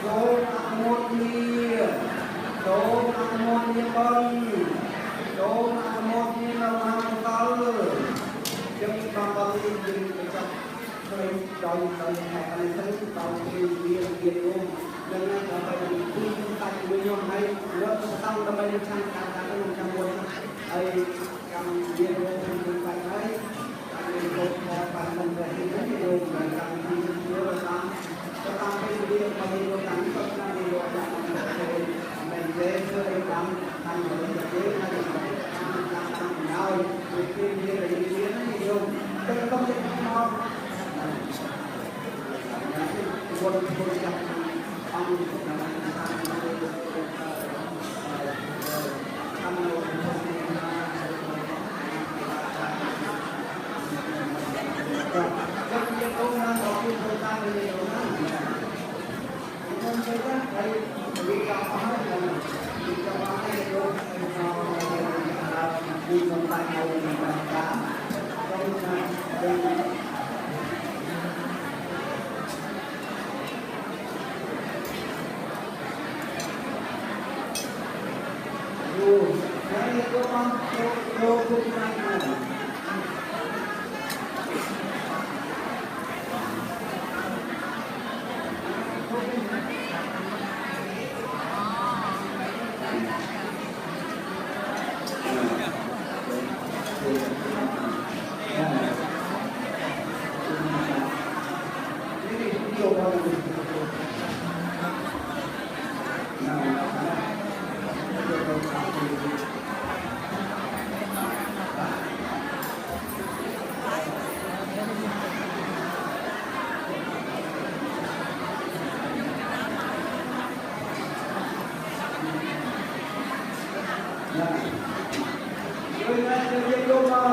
ส ដោយហេតុអីទៅដោយវារួមនឹងដល់ទៅទីតាំងមួយខ្ញុំហើយរត់ទៅតាមដើម្បីចាំតាមក្នុងចាំមួយហើយកម្មវារួមនឹងបាត់ហើយហើយលោកមកបានមិនទៅទីនេះយកកម្មវិធីយកតាមពេលវាមកយកតាមទៅតាមយកតាមទៅមិនទេធ្វើឲ្យតាមទៅទៅហើយដោយវិធីនេះនេះយកទៅកុំទៅមកคนจับทำก็ยังต้องมาต่อที่โครงการในโรงงานคนใช้ได้ไปวิจารณ์ให้กันวิจารณ์ให้โลกให้เราดูสบายเอาในการการต้องการ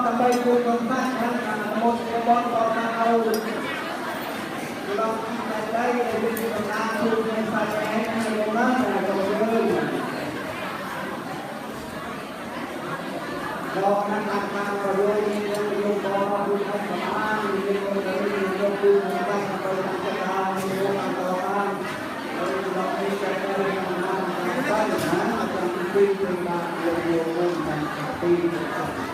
ដើម្បីជួយបំផាត់ខាងមុខរបស់ដល់ខាងអូឡងតែមានដំណើរជួយនៅសាច់ឯងក្នុងនោះណាក៏យើងដល់ខាងខាងក៏យើងយកបងជួយឲ្យប្រមាណយើងយកគឺបានទៅតាមចក្រានយើងបានដល់ខាងហើយដល់នេះតែដំណើរបានណាអត់ទាំងពីរទៅបានយកមកតាមពី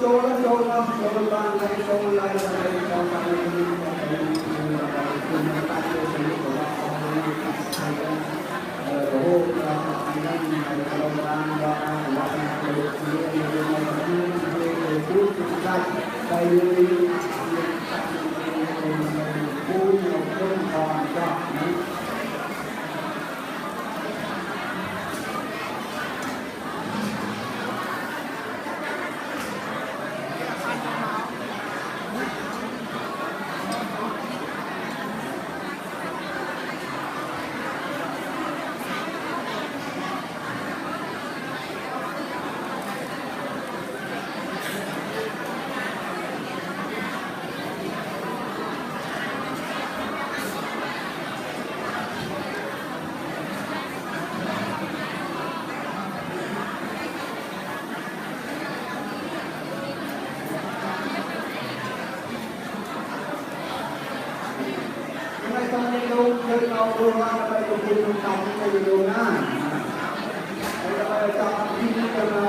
ចូលបានហើយចូលឡើងហើយចូលតាមនេះខ្ញុំតាក់ទៅនេះក៏អស់នេះកាត់ហើយរហូតដល់ថ្ងៃនេះហើយចូលបានដល់ដល់ទៅនេះយើងមកនេះគឺដាច់តែយើងគូយកខ្លួនអត់ចោះនេះ Hãy subscribe cho kênh Ghiền Mì Gõ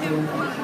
để không bỏ lỡ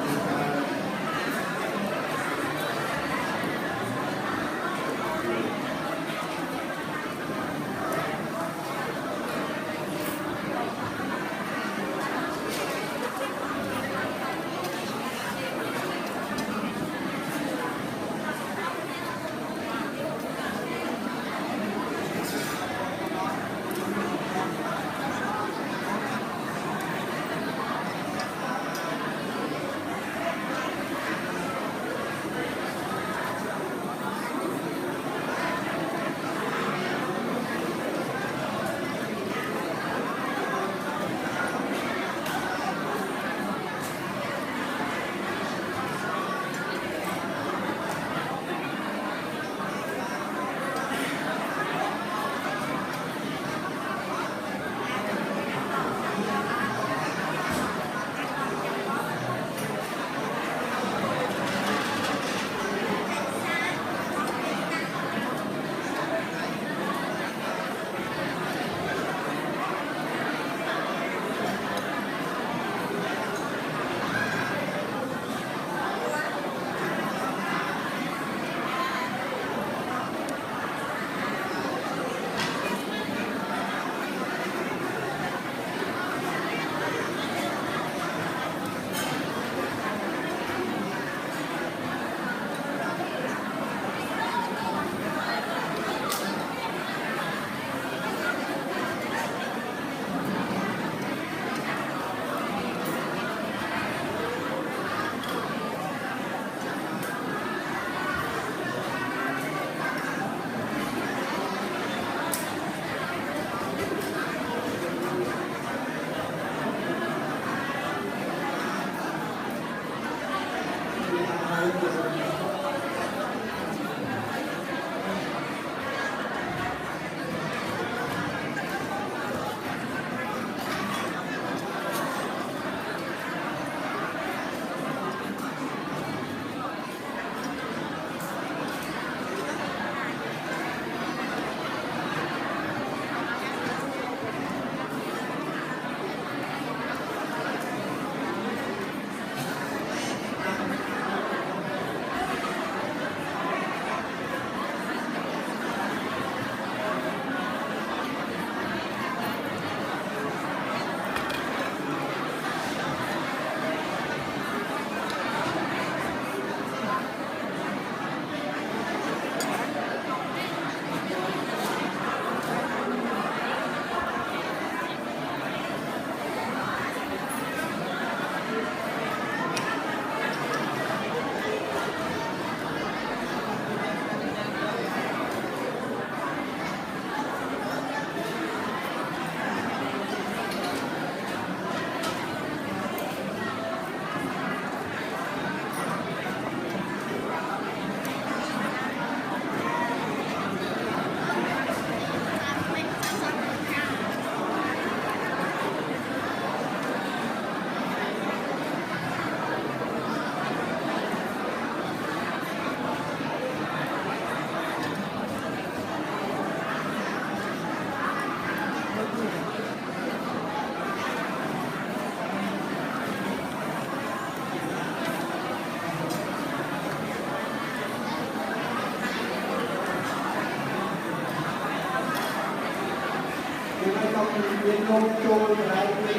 Yang muncul dari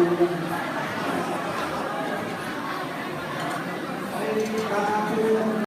dari